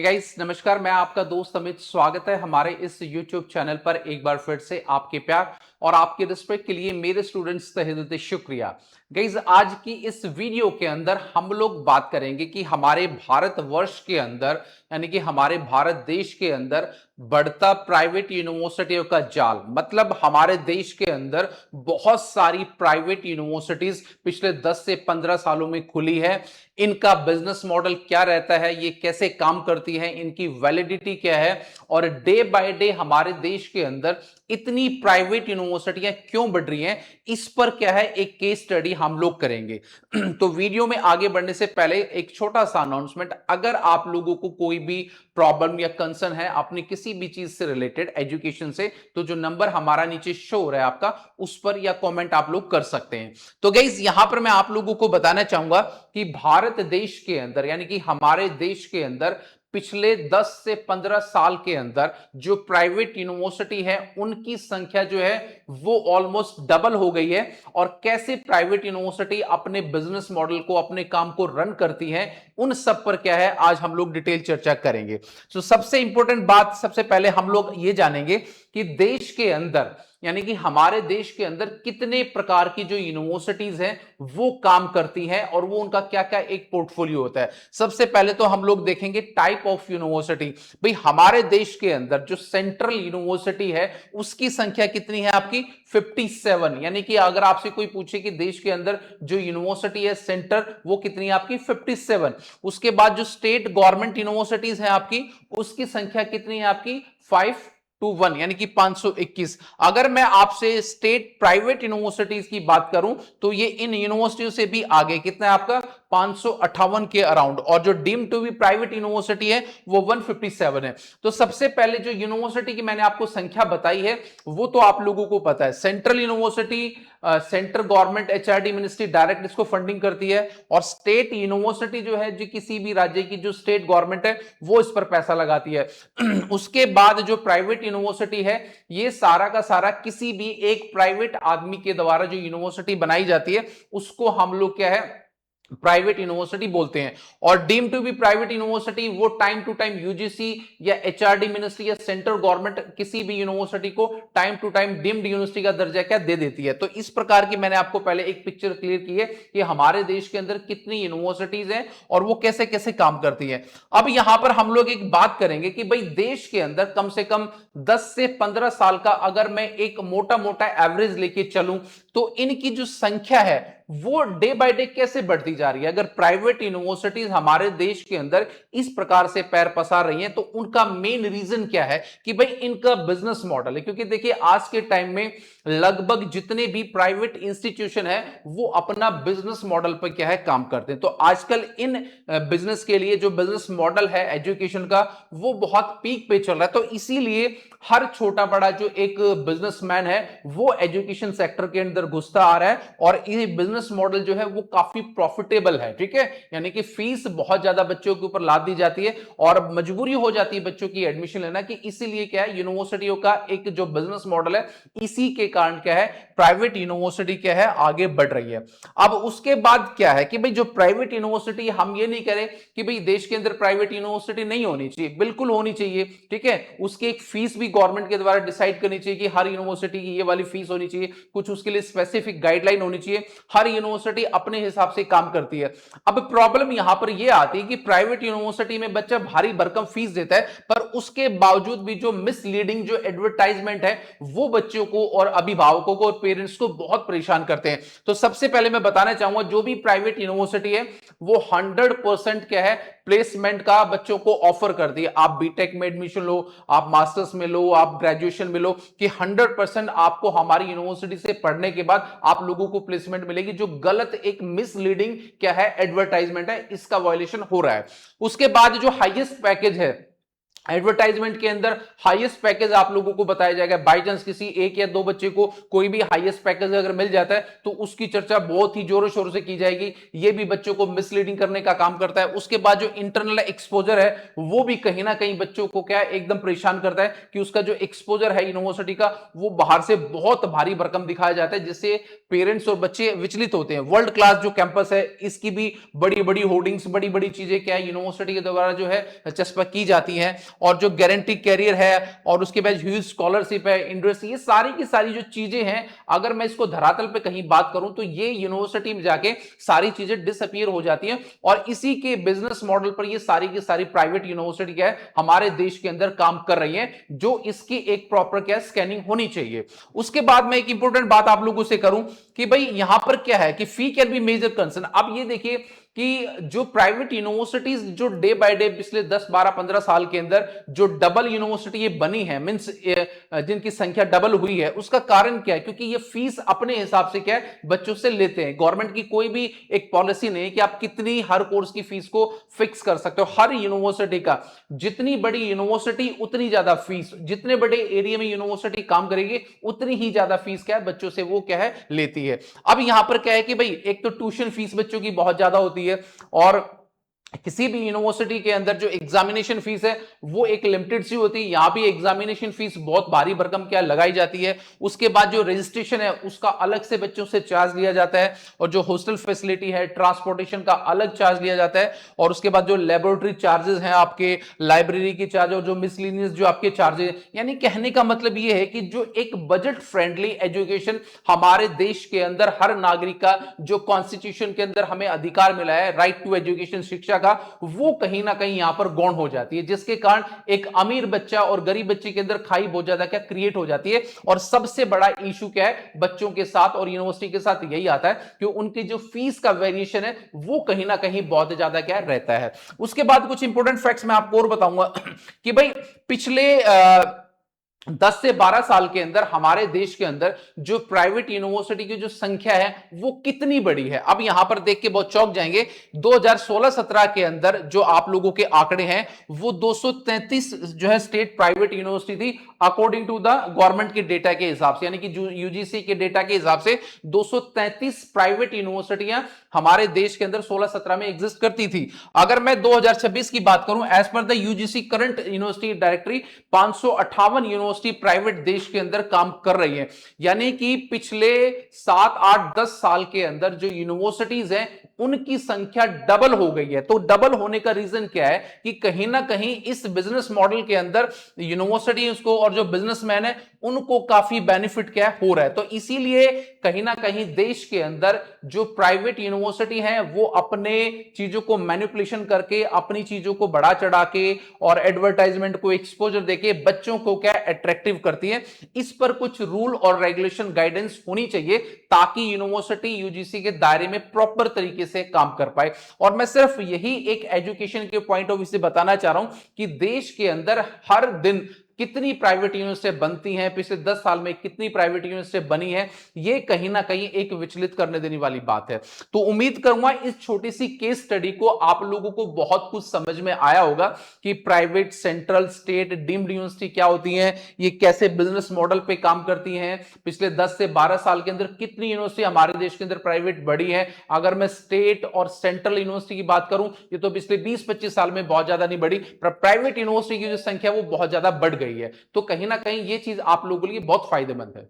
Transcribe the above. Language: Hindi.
गाइस नमस्कार। मैं आपका दोस्त अमित, स्वागत है हमारे इस YouTube चैनल पर। एक बार फिर से आपके प्यार और आपके रिस्पेक्ट के लिए मेरे स्टूडेंट्स तहे दिल से शुक्रिया। गाइस आज की इस वीडियो के अंदर हम लोग बात करेंगे कि हमारे भारतवर्ष के अंदर यानी कि हमारे भारत देश के अंदर बढ़ता प्राइवेट यूनिवर्सिटियों का जाल, मतलब हमारे देश के अंदर बहुत सारी प्राइवेट यूनिवर्सिटीज पिछले 10 से 15 सालों में खुली है। इनका बिजनेस मॉडल क्या रहता है, ये कैसे काम करती है, इनकी वैलिडिटी क्या है और डे बाय डे हमारे देश के अंदर इतनी प्राइवेट यूनिवर्सिटियां क्यों बढ़ रही हैं, इस पर क्या है एक केस स्टडी हम लोग करेंगे। तो वीडियो में आगे बढ़ने से पहले एक छोटा सा अनाउंसमेंट, अगर आप लोगों को कोई भी प्रॉब्लम या कंसर्न है अपनी किसी भी चीज से रिलेटेड, एजुकेशन से, तो जो नंबर हमारा नीचे शो हो रहा है आपका, उस पर या कमेंट आप लोग कर सकते हैं। तो गाइस यहां पर मैं आप लोगों को बताना चाहूंगा कि भारत देश के अंदर यानी कि हमारे देश के अंदर पिछले 10 से 15 साल के अंदर जो प्राइवेट यूनिवर्सिटी है उनकी संख्या जो है वो ऑलमोस्ट डबल हो गई है। और कैसे प्राइवेट यूनिवर्सिटी अपने बिजनेस मॉडल को, अपने काम को रन करती है, उन सब पर क्या है आज हम लोग डिटेल चर्चा करेंगे। तो सबसे इंपॉर्टेंट बात, सबसे पहले हम लोग ये जानेंगे कि देश के अंदर यानी कि हमारे देश के अंदर कितने प्रकार की जो यूनिवर्सिटीज हैं वो काम करती हैं और वो उनका क्या क्या एक पोर्टफोलियो होता है। सबसे पहले तो हम लोग देखेंगे टाइप ऑफ यूनिवर्सिटी। भाई हमारे देश के अंदर जो सेंट्रल यूनिवर्सिटी है उसकी संख्या कितनी है आपकी 57। यानी कि अगर आपसे कोई पूछे कि देश के अंदर जो यूनिवर्सिटी है सेंटर वो कितनी है आपकी 57। उसके बाद जो स्टेट गवर्नमेंट यूनिवर्सिटीज है आपकी, उसकी संख्या कितनी है आपकी 521 यानी कि 521। अगर मैं आपसे स्टेट प्राइवेट यूनिवर्सिटीज की बात करूं तो ये इन यूनिवर्सिटियों से भी आगे कितना है आपका 558 के अराउंड, और जो deem to be private university है वो 157 है। तो सबसे पहले जो यूनिवर्सिटी की मैंने आपको संख्या बताई है वो तो आप लोगों को पता है। Central university, central government HRD ministry direct इसको फंडिंग करती है, और स्टेट यूनिवर्सिटी जो है, जो किसी भी राज्य की जो स्टेट गवर्नमेंट है वो इस पर पैसा लगाती है। उसके बाद जो प्राइवेट यूनिवर्सिटी है ये सारा का सारा किसी भी एक प्राइवेट आदमी के द्वारा जो यूनिवर्सिटी बनाई जाती है उसको हम लोग क्या है प्राइवेट यूनिवर्सिटी बोलते हैं। और deem to be private university वो टाइम टू टाइम यूजीसी या एचआरडी मिनिस्ट्री या सेंट्रल गवर्नमेंट किसी भी यूनिवर्सिटी को time to time deemed university का दर्जा क्या दे देती है। तो इस प्रकार की मैंने आपको पहले एक पिक्चर क्लियर की है कि हमारे देश के अंदर कितनी यूनिवर्सिटीज हैं और वो कैसे कैसे काम करती है। अब यहां पर हम लोग एक बात करेंगे कि भाई देश के अंदर कम से कम 10 से 15 साल का अगर मैं एक मोटा मोटा एवरेज लेके चलूं तो इनकी जो संख्या है वो डे बाय डे कैसे बढ़ती जा रही है। अगर प्राइवेट यूनिवर्सिटीज हमारे देश के अंदर इस प्रकार से पैर पसार रही हैं तो उनका मेन रीजन क्या है कि भाई इनका बिजनेस मॉडल है। क्योंकि देखिए आज के टाइम में लगभग जितने भी प्राइवेट इंस्टीट्यूशन है वो अपना बिजनेस मॉडल पर क्या है काम करते हैं। तो आजकल इन बिजनेस के लिए जो बिजनेस मॉडल है एजुकेशन का वो बहुत पीक पे चल रहा है। तो इसीलिए हर छोटा बड़ा जो एक बिजनेसमैन है वो एजुकेशन सेक्टर के अंदर घुसता आ रहा है, और ये बिजनेस मॉडल जो है वो काफी प्रॉफिटेबल है। ठीक है, यानी कि फीस बहुत ज्यादा बच्चों के ऊपर लाद दी जाती है और मजबूरी हो जाती है बच्चों की एडमिशन लेना कि इसीलिए क्या है यूनिवर्सिटियों का एक जो बिजनेस मॉडल है इसी के कारण क्या है प्राइवेट यूनिवर्सिटी क्या है आगे बढ़ रही है। अब उसके बाद क्या है कि भाई जो प्राइवेट यूनिवर्सिटी, हम ये नहीं करें कि भाई देश के अंदर प्राइवेट यूनिवर्सिटी नहीं होनी चाहिए, बिल्कुल होनी चाहिए। ठीक है, उसकी एक फीस भी गवर्नमेंट के द्वारा डिसाइड करनी चाहिए कि हर यूनिवर्सिटी की ये वाली फीस होनी चाहिए, कुछ उसके लिए स्पेसिफिक गाइडलाइन होनी चाहिए। हर यूनिवर्सिटी अपने हिसाब से काम करती है। अब प्रॉब्लम यहां पर यह आती है कि प्राइवेट यूनिवर्सिटी में बच्चा भारी भरकम फीस देता है पर उसके बावजूद भी जो मिसलीडिंग जो एडवर्टाइजमेंट है वो बच्चों को और अभिभावकों को और पेरेंट्स को बहुत परेशान करते हैं। तो सबसे पहले मैं बताना चाहूंगा जो भी प्राइवेट यूनिवर्सिटी है वो 100% क्या है प्लेसमेंट का बच्चों को ऑफर कर दिया। आप बीटेक में एडमिशन लो, आप मास्टर्स में लो, आप ग्रेजुएशन में लो, कि 100% आपको हमारी यूनिवर्सिटी से पढ़ने के बाद आप लोगों को प्लेसमेंट मिलेगी। जो गलत एक मिसलीडिंग क्या है एडवर्टाइजमेंट है, इसका वायलेशन हो रहा है। उसके बाद जो हाईएस्ट पैकेज है एडवर्टाइजमेंट के अंदर हाईएस्ट पैकेज आप लोगों को बताया जाएगा। बाई चांस किसी एक या दो बच्चे को कोई भी हाईएस्ट पैकेज अगर मिल जाता है तो उसकी चर्चा बहुत ही जोरों शोरों से की जाएगी। ये भी बच्चों को मिसलीडिंग करने का काम करता है। उसके बाद जो इंटरनल एक्सपोजर है वो भी कहीं ना कहीं बच्चों को क्या है एकदम परेशान करता है कि उसका जो एक्सपोजर है यूनिवर्सिटी का वो बाहर से बहुत भारी भरकम दिखाया जाता है, जिससे पेरेंट्स और बच्चे विचलित होते हैं। वर्ल्ड क्लास जो कैंपस है इसकी भी बड़ी बड़ी होर्डिंग्स, बड़ी बड़ी चीजें क्या है यूनिवर्सिटी के द्वारा जो है चस्पा की जाती है। और जो गारंटी कैरियर है और उसके बाद ह्यूज स्कॉलरशिप है, इंडस्ट्री, ये सारी की सारी जो चीजें हैं, अगर मैं इसको धरातल पे कहीं बात करूं तो ये यूनिवर्सिटी में जाके सारी चीजें डिसअपीयर हो जाती हैं। और इसी के बिजनेस मॉडल पर ये सारी की सारी प्राइवेट यूनिवर्सिटी क्या है हमारे देश के अंदर काम कर रही है, जो इसकी एक प्रॉपर क्या स्कैनिंग होनी चाहिए। उसके बाद मैं एक इंपॉर्टेंट बात आप लोगों से करूं कि भाई यहां पर क्या है कि फी कैन बी मेजर कंसर्न। अब ये देखिए कि जो प्राइवेट यूनिवर्सिटीज जो डे बाय डे पिछले 10 12 15 साल के अंदर जो डबल यूनिवर्सिटी ये बनी है, मींस जिनकी संख्या डबल हुई है, उसका कारण क्या है? क्योंकि ये फीस अपने हिसाब से क्या है बच्चों से लेते हैं। गवर्नमेंट की कोई भी एक पॉलिसी नहीं है कि आप कितनी हर कोर्स की फीस को फिक्स कर सकते हो। हर यूनिवर्सिटी का, जितनी बड़ी यूनिवर्सिटी उतनी ज्यादा फीस, जितने बड़े एरिया में यूनिवर्सिटी काम करेगी उतनी ही ज्यादा फीस क्या है बच्चों से वो क्या है लेती है। अब यहां पर क्या है कि भाई एक तो ट्यूशन फीस बच्चों की बहुत ज्यादा होती है, और किसी भी यूनिवर्सिटी के अंदर जो एग्जामिनेशन फीस है वो एक लिमिटेड सी होती है। यहां भी एग्जामिनेशन फीस बहुत भारी भरकम क्या लगाई जाती है। उसके बाद जो रजिस्ट्रेशन है उसका अलग से बच्चों से चार्ज लिया जाता है, और जो हॉस्टल फैसिलिटी है, ट्रांसपोर्टेशन का अलग चार्ज लिया जाता है। और उसके बाद जो लेबोरेटरी चार्जेस हैं आपके, लाइब्रेरी के चार्ज, और जो मिसलिनियस जो आपके चार्जेस, यानी कहने का मतलब ये है कि जो एक बजट फ्रेंडली एजुकेशन हमारे देश के अंदर हर नागरिक का जो कॉन्स्टिट्यूशन के अंदर हमें अधिकार मिला है, राइट टू एजुकेशन, शिक्षा का, वो कहीं ना कहीं यहां पर गौण हो जाती है, जिसके कारण एक अमीर बच्चा और गरीब बच्चे के अंदर खाई बहुत ज्यादा क्या क्रिएट हो जाती है। और सबसे बड़ा इशू क्या है बच्चों के साथ और यूनिवर्सिटी के साथ यही आता है कि उनकी जो फीस का वेरिएशन है वो कहीं ना कहीं बहुत ज्यादा क्या रहता है। उसके बाद कुछ इंपॉर्टेंट फैक्ट्स मैं आपको और बताऊंगा कि भाई पिछले 10 से 12 साल के अंदर हमारे देश के अंदर जो प्राइवेट यूनिवर्सिटी की जो संख्या है वो कितनी बड़ी है। अब यहां पर देख के बहुत चौंक जाएंगे। 2016-17 के अंदर जो आप लोगों के आंकड़े हैं वो 233 जो है स्टेट प्राइवेट यूनिवर्सिटी थी, अकॉर्डिंग टू द गवर्नमेंट के डेटा के हिसाब से, यानी कि यूजीसी के डेटा के हिसाब से 233 प्राइवेट यूनिवर्सिटियां हमारे देश के अंदर 16-17 में एग्जिस्ट करती थी। अगर मैं 2026 की बात करूं, as per the UGC current university directory 558 university private देश के अंदर काम कर रही है। यानी कि पिछले 7 8 10 साल के अंदर जो यूनिवर्सिटीज हैं उनकी संख्या डबल हो गई है। तो डबल होने का रीजन क्या है कि कहीं ना कहीं इस बिजनेस मॉडल के अंदर यूनिवर्सिटी उसको और जो बिजनेसमैन है उनको काफी बेनिफिट क्या हो रहा है। तो इसीलिए कहीं ना कहीं देश के अंदर जो प्राइवेट यूनिवर्सिटी है वो अपने चीजों को मैनिपुलेशन करके, अपनी चीजों को बढ़ा चढ़ा के और एडवर्टाइजमेंट को एक्सपोजर देके बच्चों को क्या अट्रैक्टिव करती है। इस पर कुछ रूल और रेगुलेशन गाइडेंस होनी चाहिए ताकि यूनिवर्सिटी यूजीसी के दायरे में प्रॉपर तरीके से काम कर पाए। और मैं सिर्फ यही एक एजुकेशन के पॉइंट ऑफ व्यू से बताना चाह रहा हूं कि देश के अंदर हर दिन कितनी प्राइवेट यूनिवर्सिटी बनती हैं, पिछले 10 साल में कितनी प्राइवेट यूनिवर्सिटी बनी है, ये कहीं ना कहीं एक विचलित करने देने वाली बात है। तो उम्मीद करूंगा इस छोटी सी केस स्टडी को आप लोगों को बहुत कुछ समझ में आया होगा कि private, central, state, deemed university क्या होती हैं, ये कैसे बिजनेस मॉडल पे काम करती हैं, पिछले 10 से 12 साल के अंदर कितनी यूनिवर्सिटी हमारे देश के अंदर प्राइवेट बढ़ी है। अगर मैं स्टेट और सेंट्रल यूनिवर्सिटी की बात करूं, ये तो पिछले 20-25 साल में बहुत ज्यादा नहीं बढ़ी, पर प्राइवेट यूनिवर्सिटी की जो संख्या वो बहुत ज्यादा बढ़ गई है। तो कहीं ना कहीं ये चीज आप लोगों के लिए बहुत फायदेमंद है।